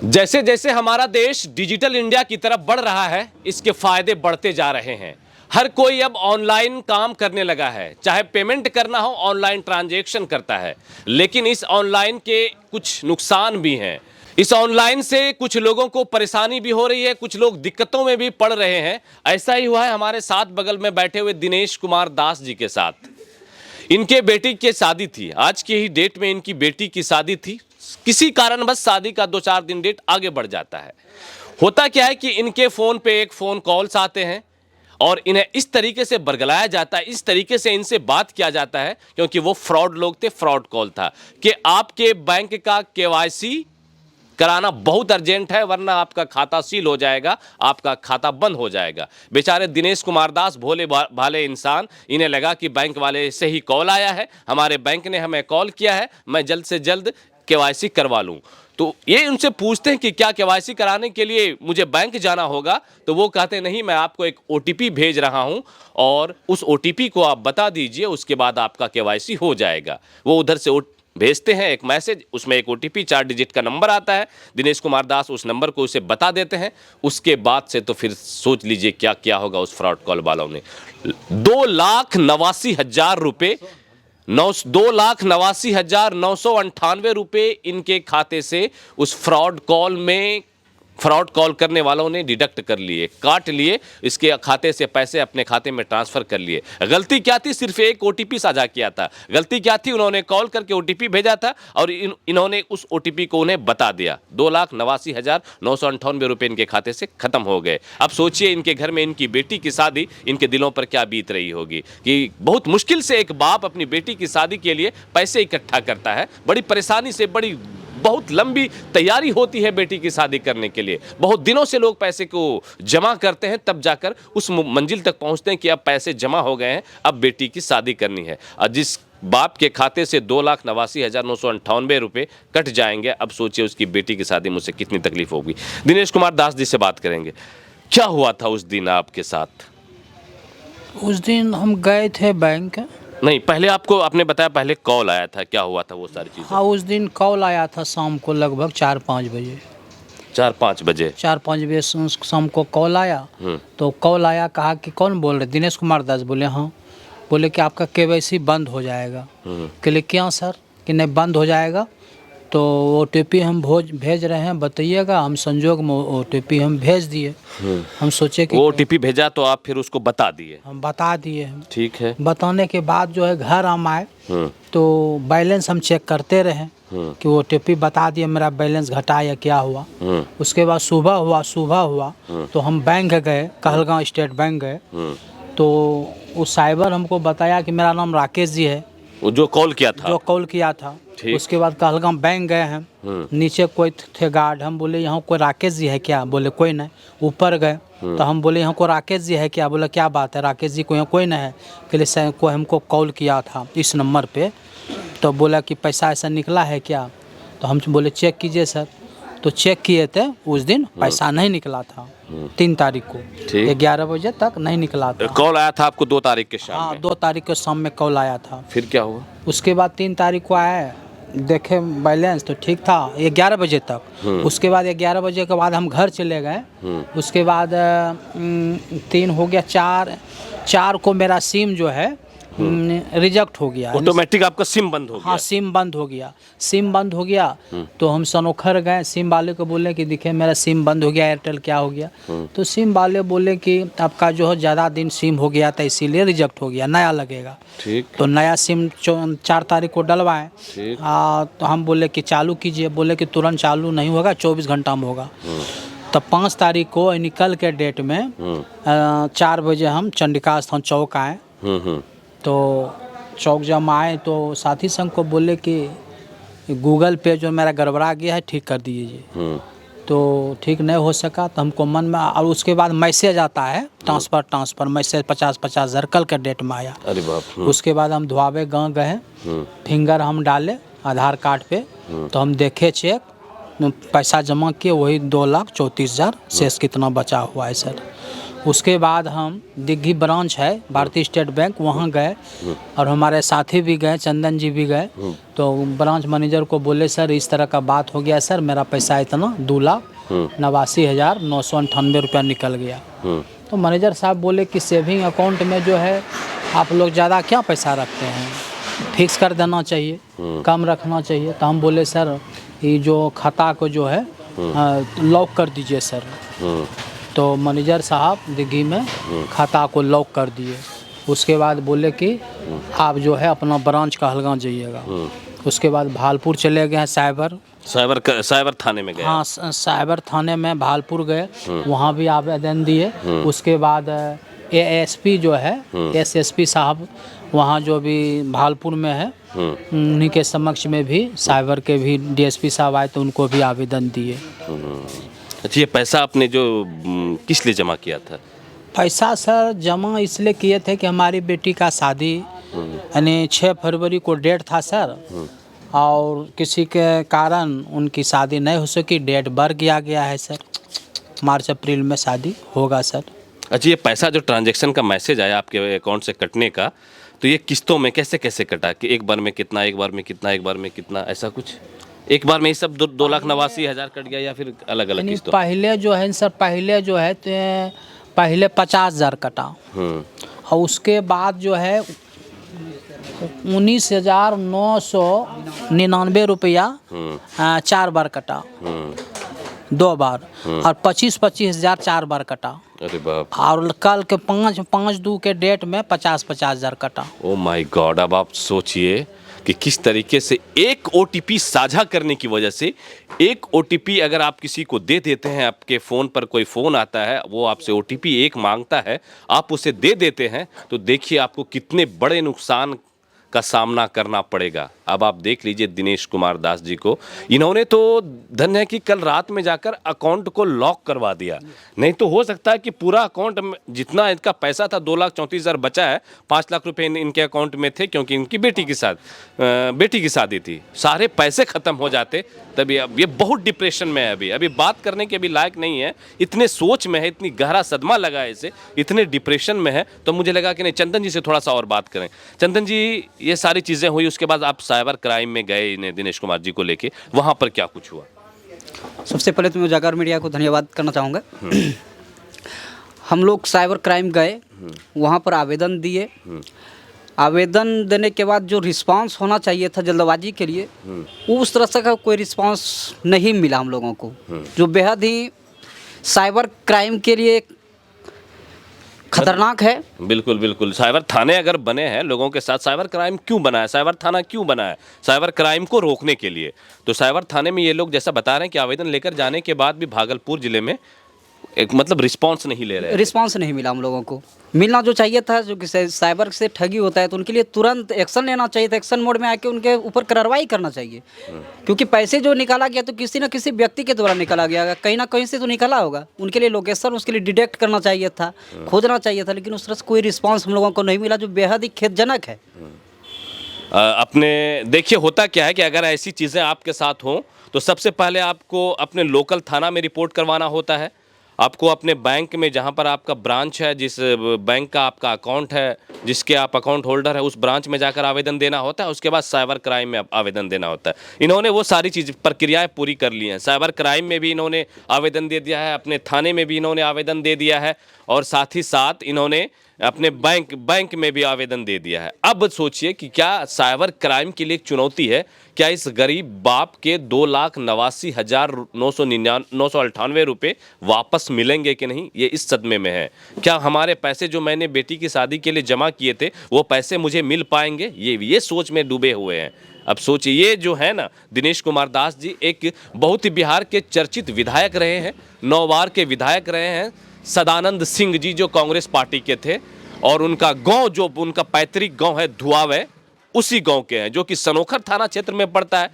जैसे जैसे हमारा देश डिजिटल इंडिया की तरफ बढ़ रहा है, इसके फायदे बढ़ते जा रहे हैं। हर कोई अब ऑनलाइन काम करने लगा है, चाहे पेमेंट करना हो ऑनलाइन ट्रांजैक्शन करता है। लेकिन इस ऑनलाइन के कुछ नुकसान भी हैं। इस ऑनलाइन से कुछ लोगों को परेशानी भी हो रही है, कुछ लोग दिक्कतों में भी पड़ रहे हैं। ऐसा ही हुआ है हमारे साथ बगल में बैठे हुए दिनेश कुमार दास जी के साथ। इनके बेटी की शादी थी, आज की ही डेट में इनकी बेटी की शादी थी। किसी कारणवश शादी का 2-4 दिन डेट आगे बढ़ जाता है। होता क्या है कि इनके फ़ोन पे एक फ़ोन कॉल्स आते हैं और इन्हें इस तरीके से बरगलाया जाता है, इस तरीके से इनसे बात किया जाता है, क्योंकि वो फ्रॉड लोग थे, फ्रॉड कॉल था कि आपके बैंक का केवाईसी कराना बहुत अर्जेंट है, वरना आपका खाता सील हो जाएगा, आपका खाता बंद हो जाएगा। बेचारे दिनेश कुमार दास भोले भाले इंसान, इन्हें लगा कि बैंक वाले से ही कॉल आया है, हमारे बैंक ने हमें कॉल किया है, मैं जल्द से जल्द केवाईसी करवा लूं। तो ये उनसे पूछते हैं कि क्या केवाईसी कराने के लिए मुझे बैंक जाना होगा? तो वो कहते नहीं, मैं आपको एक ओटीपी भेज रहा हूं और उस ओटीपी को आप बता दीजिए, उसके बाद आपका केवाईसी हो जाएगा। वो उधर से भेजते हैं एक मैसेज, उसमें एक ओटीपी 4 डिजिट का नंबर आता है। दिनेश कुमार दास उस नंबर को उसे बता देते हैं। उसके बाद से तो फिर सोच लीजिए क्या क्या होगा उस फ्रॉड कॉल वालों ने। 2,89,000 रुपये, 2,89,998 रुपये इनके खाते से उस फ्रॉड कॉल करने वालों ने डिडक्ट कर लिए, काट लिए, इसके खाते से पैसे अपने खाते में ट्रांसफर कर लिए। गलती क्या थी? सिर्फ एक ओटीपी साझा किया था। गलती क्या थी? उन्होंने कॉल करके ओटीपी भेजा था और इन्होंने उस ओटीपी को उन्हें बता दिया। 2,89,998 रुपये इनके खाते से खत्म हो गए। अब सोचिए इनके घर में इनकी बेटी की शादी, इनके दिलों पर क्या बीत रही होगी कि बहुत मुश्किल से एक बाप अपनी बेटी की शादी के लिए पैसे इकट्ठा करता है। बड़ी परेशानी से, बहुत लंबी तैयारी होती है बेटी की शादी करने के लिए। बहुत दिनों से लोग पैसे को जमा करते हैं, तब जाकर उस मंजिल तक पहुंचते हैं कि अब पैसे जमा हो गए हैं, अब बेटी की शादी करनी है। और जिस बाप के खाते से 2,89,998 रुपये कट जाएंगे, अब सोचिए उसकी बेटी की शादी मुझसे कितनी तकलीफ होगी। दिनेश कुमार दास जी से बात करेंगे। क्या हुआ था उस दिन आपके साथ? उस दिन हम गए थे बैंक। नहीं, पहले आपने बताया पहले कॉल आया था, क्या हुआ था वो सारी चीज़ें? हाँ, उस दिन कॉल आया था शाम को लगभग 4-5 बजे। 4-5 बजे? 4-5 बजे शाम को कॉल आया। तो कॉल आया, कहा कि कौन बोल रहे? दिनेश कुमार दास बोले हाँ। बोले कि आपका केवाईसी बंद हो जाएगा। कहले क्या सर? कि नहीं बंद हो जाएगा तो ओटीपी हम भेज रहे हैं, बताइएगा। हम संजोग में ओटीपी हम भेज दिए। हम सोचे कि ओटीपी भेजा तो आप फिर उसको बता दिए? हम बता दिए। ठीक है। बताने के बाद जो है घर हम आए तो बैलेंस हम चेक करते रहे कि ओटीपी बता दिए, मेरा बैलेंस घटा या क्या हुआ। उसके बाद सुबह हुआ तो हम बैंक गए, कहलगांव स्टेट बैंक गए। तो उस साइबर हमको बताया कि मेरा नाम राकेश जी है, वो जो कॉल किया था। उसके बाद कहलगांव बैंक गए हैं, नीचे कोई थे गार्ड। हम बोले यहाँ कोई राकेश जी है क्या? बोले कोई नहीं। ऊपर गए तो हम बोले यहाँ को राकेश जी है क्या? बोले क्या बात है, राकेश जी को यहाँ कोई नहीं है। कहले कोई हमको कॉल किया था इस नंबर पे, तो बोला कि पैसा ऐसा निकला है क्या? तो हम बोले चेक कीजिए सर। तो चेक किए थे, उस दिन पैसा नहीं निकला था। 3 तारीख को 11 बजे तक नहीं निकला था। कॉल आया था आपको 2 तारीख के शाम में? हाँ, 2 तारीख के शाम में कॉल आया था। फिर क्या हुआ? उसके बाद 3 तारीख को आए, देखे बैलेंस तो ठीक था 11 बजे तक। उसके बाद 11 बजे के बाद हम घर चले गए। उसके बाद 3 हो गया, 4 को मेरा सिम जो है रिजेक्ट हो गया। ऑटोमेटिक आपका सिम बंद हो गया? हाँ, सिम बंद हो गया। तो हम सनोखर गए, सिम वाले को बोले कि देखिए मेरा सिम बंद हो गया, एयरटेल क्या हो गया? तो सिम वाले बोले कि आपका जो है ज़्यादा दिन सिम हो गया था, इसीलिए रिजेक्ट हो गया, नया लगेगा। ठीक। तो नया सिम 4 तारीख को डलवाएं। तो हम बोले कि चालू कीजिए। बोले कि तुरंत चालू नहीं होगा, 24 घंटा में होगा। तब 5 तारीख को निकल के डेट में 4 बजे हम चंडिका स्थान चौक आए। तो चौक जब आए तो साथी संग को बोले कि गूगल पे जो मेरा गड़बड़ा गया है, ठीक कर दीजिए। तो ठीक नहीं हो सका तो हमको मन में, और उसके बाद मैसेज आता है ट्रांसफ़र मैसेज 50-50 हज़ार कल के डेट में आया। अरे बाप। उसके बाद हम धुआवे गाँव गए, फिंगर हम डाले आधार कार्ड पे, तो हम देखे चेक, पैसा जमा किए, वही 2,34,000 शेष कितना बचा हुआ है सर। उसके बाद हम दिग्घी ब्रांच है भारतीय स्टेट बैंक, वहाँ गए और हमारे साथी भी गए, चंदन जी भी गए। तो ब्रांच मैनेजर को बोले सर इस तरह का बात हो गया सर, मेरा पैसा इतना 2,89,998 रुपया निकल गया। तो मैनेजर साहब बोले कि सेविंग अकाउंट में जो है आप लोग ज़्यादा क्या पैसा रखते हैं, फिक्स कर देना चाहिए, कम रखना चाहिए। तो हम बोले सर ये जो खाता को जो है लॉक कर दीजिए सर। तो मैनेजर साहब दिग्घी में खाता को लॉक कर दिए। उसके बाद बोले कि आप जो है अपना ब्रांच कहलगांव जाइएगा। उसके बाद भालपुर चले गए साइबर थाने में गए। हाँ, साइबर थाने में भालपुर गए, वहाँ भी आवेदन दिए। उसके बाद एएसपी जो है एसएसपी साहब वहाँ जो भी भालपुर में है उन्हीं के समक्ष में भी साइबर के भी डीएसपी साहब आए तो उनको भी आवेदन दिए। अच्छा, ये पैसा आपने जो किस लिए जमा किया था? पैसा सर जमा इसलिए किए थे कि हमारी बेटी का शादी यानी 6 फरवरी को डेट था सर, और किसी के कारण उनकी शादी नहीं हो सकी, डेट बढ़ गया है सर। मार्च अप्रैल में शादी होगा सर। अच्छा, ये पैसा जो ट्रांजैक्शन का मैसेज आया आपके अकाउंट से कटने का, तो ये किस्तों में कैसे कैसे कटा कि एक बार में कितना, एक बार में कितना, एक बार में कितना, ऐसा कुछ? एक बार में ये सब 2,89,000 कट गया या फिर अलग अलग किस्तों? पहले जो है सर, पहले जो है तो पहले 50,000 कटा और उसके बाद जो है 19,999 रुपया 4 बार कटा, 2 बार, और 25,000 4 बार कटा। अरे बाप। और कल के 5/2 के डेट में 50,000 कटा। Oh my God. अब आप सोचिए कि किस तरीके से एक ओटीपी साझा करने की वजह से, एक ओटीपी अगर आप किसी को दे देते हैं, आपके फ़ोन पर कोई फ़ोन आता है, वो आपसे ओटीपी एक मांगता है, आप उसे दे देते हैं, तो देखिए आपको कितने बड़े नुकसान का सामना करना पड़ेगा। अब आप देख लीजिए दिनेश कुमार दास जी को, इन्होंने तो धन्य है कि कल रात में जाकर अकाउंट को लॉक करवा दिया, नहीं तो हो सकता है कि पूरा अकाउंट में जितना इनका पैसा था 2,34,000 बचा है, 5 लाख रुपए इनके अकाउंट में थे क्योंकि इनकी बेटी की शादी थी, सारे पैसे खत्म हो जाते। तभी अब ये बहुत डिप्रेशन में है, अभी बात करने के भी लायक नहीं है, इतने सोच में है, इतनी गहरा सदमा लगा है इसे, इतने डिप्रेशन में है। तो मुझे लगा कि नहीं, चंदन जी से थोड़ा सा और बात करें। चंदन जी, ये सारी चीज़ें हुई, उसके बाद आप साइबर क्राइम में गए इन्हें दिनेश कुमार जी को लेके, वहाँ पर क्या कुछ हुआ? सबसे पहले तो मैं उजागर मीडिया को धन्यवाद करना चाहूँगा। हम लोग साइबर क्राइम गए, वहाँ पर आवेदन दिए। आवेदन देने के बाद जो रिस्पांस होना चाहिए था जल्दबाजी के लिए, उस तरह से का कोई रिस्पांस नहीं मिला हम लोगों को, जो बेहद ही साइबर क्राइम के लिए खतरनाक है। बिल्कुल बिल्कुल। साइबर थाने अगर बने हैं लोगों के साथ, साइबर क्राइम क्यों बना है, साइबर थाना क्यों बना है? साइबर क्राइम को रोकने के लिए। तो साइबर थाने में ये लोग जैसा बता रहे हैं कि आवेदन लेकर जाने के बाद भी भागलपुर जिले में एक मतलब रिस्पांस नहीं ले रहे हैं। रिस्पांस नहीं मिला हम लोगों को, मिलना जो चाहिए था। जो कि साइबर से ठगी होता है तो उनके लिए तुरंत एक्शन लेना चाहिए था, एक्शन मोड में आके उनके ऊपर कार्रवाई करना चाहिए। क्योंकि पैसे जो निकाला गया तो किसी न किसी व्यक्ति के द्वारा निकाला गया, कहीं ना कहीं से तो निकाला होगा। उनके लिए लोकेशन उसके लिए डिटेक्ट करना चाहिए था, खोजना चाहिए था, लेकिन उस तरह से कोई रिस्पांस हम लोगों को नहीं मिला, जो बेहद ही खेदजनक है। अपने देखिए होता क्या है कि अगर ऐसी चीज़ें आपके साथ हों तो सबसे पहले आपको अपने लोकल थाना में रिपोर्ट करवाना होता है, आपको अपने बैंक में जहां पर आपका ब्रांच है, जिस बैंक का आपका अकाउंट है, जिसके आप अकाउंट होल्डर है, उस ब्रांच में जाकर आवेदन देना होता है। उसके बाद साइबर क्राइम में आवेदन देना होता है। इन्होंने वो सारी चीज़ प्रक्रियाएं पूरी कर ली हैं। साइबर क्राइम में भी इन्होंने आवेदन दे दिया है, अपने थाने में भी इन्होंने आवेदन दे दिया है, और साथ ही साथ इन्होंने अपने बैंक में भी आवेदन दे दिया है। अब सोचिए कि क्या साइबर क्राइम के लिए एक चुनौती है, क्या इस गरीब बाप के 2,89,998 रुपये वापस मिलेंगे कि नहीं, ये इस सदमे में है। क्या हमारे पैसे जो मैंने बेटी की शादी के लिए जमा किए थे वो पैसे मुझे मिल पाएंगे, ये सोच में डूबे हुए हैं। अब सोचिए, ये जो है ना दिनेश कुमार दास जी एक बहुत ही बिहार के चर्चित विधायक रहे हैं, 9 बार के विधायक रहे हैं। सदानंद सिंह जी जो कांग्रेस पार्टी के थे, और उनका गांव जो उनका पैतृक गांव है धुआवे, उसी गांव के हैं, जो कि सनोखर थाना क्षेत्र में पड़ता है।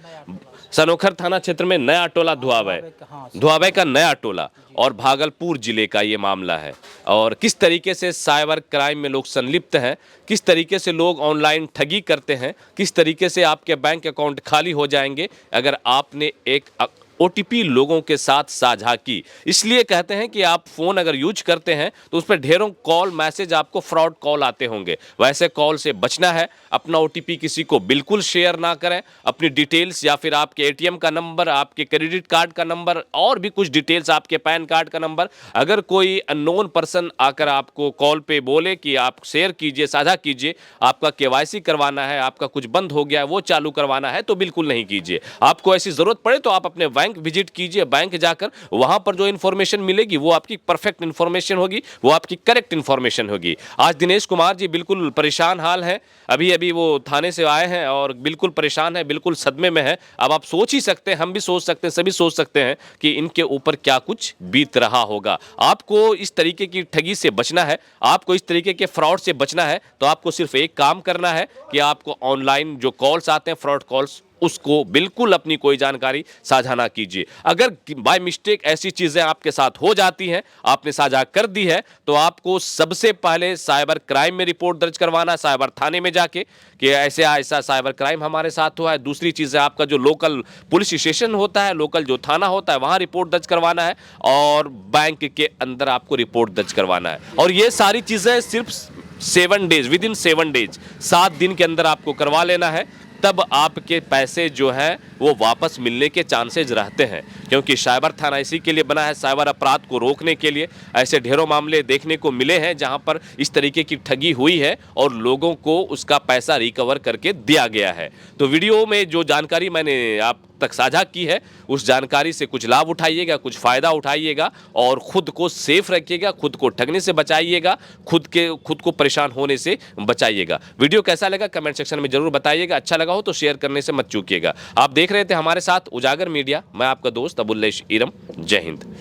सनोखर थाना क्षेत्र में नया टोला धुआवे का नया टोला, और भागलपुर जिले का ये मामला है। और किस तरीके से साइबर क्राइम में लोग संलिप्त हैं, किस तरीके से लोग ऑनलाइन ठगी करते हैं, किस तरीके से आपके बैंक अकाउंट खाली हो जाएंगे अगर आपने एक OTP लोगों के साथ साझा की। इसलिए कहते हैं कि आप फ़ोन अगर यूज करते हैं तो उस पर ढेरों कॉल मैसेज आपको फ्रॉड कॉल आते होंगे। वैसे कॉल से बचना है, अपना OTP किसी को बिल्कुल शेयर ना करें। अपनी डिटेल्स या फिर आपके ATM का नंबर, आपके क्रेडिट कार्ड का नंबर और भी कुछ डिटेल्स, आपके पैन कार्ड का नंबर, अगर कोई अननोन पर्सन आकर आपको कॉल पे बोले कि आप शेयर कीजिए, साझा कीजिए, आपका KYC करवाना है, आपका कुछ बंद हो गया है वो चालू करवाना है, तो बिल्कुल नहीं कीजिए। आपको ऐसी जरूरत पड़े तो आप अपने बैंक विजिट कीजिए। बैंक जाकर वहां पर जो इन्फॉर्मेशन मिलेगी वो आपकी परफेक्ट इन्फॉर्मेशन होगी, वो आपकी करेक्ट इन्फॉर्मेशन होगी। आज दिनेश कुमार जी बिल्कुल परेशान हाल है, अभी अभी वो थाने से आए हैं और बिल्कुल परेशान है, बिल्कुल सदमे में है। अब आप सोच ही सकते हैं, हम भी सोच सकते हैं, सभी सोच सकते हैं कि इनके ऊपर क्या कुछ बीत रहा होगा। आपको इस तरीके की ठगी से बचना है, आपको इस तरीके के फ्रॉड से बचना है, तो आपको सिर्फ एक काम करना है कि आपको ऑनलाइन जो कॉल्स आते हैं, फ्रॉड कॉल्स, उसको बिल्कुल अपनी कोई जानकारी साझा ना कीजिए। अगर बाय मिस्टेक ऐसी चीजें आपके साथ हो जाती हैं, आपने साझा कर दी है, तो आपको सबसे पहले साइबर क्राइम में रिपोर्ट दर्ज करवाना है, साइबर थाने में जाके कि ऐसे ऐसा साइबर क्राइम हमारे साथ हुआ है। दूसरी चीज है, आपका जो लोकल पुलिस स्टेशन होता है, लोकल जो थाना होता है, वहां रिपोर्ट दर्ज करवाना है और बैंक के अंदर आपको रिपोर्ट दर्ज करवाना है। और ये सारी चीजें सिर्फ 7 डेज, विद इन 7 डेज, 7 दिन के अंदर आपको करवा लेना है। तब आपके पैसे जो हैं वो वापस मिलने के चांसेस रहते हैं, क्योंकि साइबर थाना इसी के लिए बना है, साइबर अपराध को रोकने के लिए। ऐसे ढेरों मामले देखने को मिले हैं जहां पर इस तरीके की ठगी हुई है और लोगों को उसका पैसा रिकवर करके दिया गया है। तो वीडियो में जो जानकारी मैंने आप तक साझा की है, उस जानकारी से कुछ लाभ उठाइएगा, कुछ फायदा उठाइएगा और खुद को सेफ रखिएगा, खुद को ठगने से बचाइएगा, खुद को परेशान होने से बचाइएगा। वीडियो कैसा लगा कमेंट सेक्शन में जरूर बताइएगा। अच्छा लगा हो तो शेयर करने से मत चूकिएगा। आप देख रहे थे हमारे साथ उजागर मीडिया, मैं आपका दोस्त अबुल्लेश इरम। जय हिंद।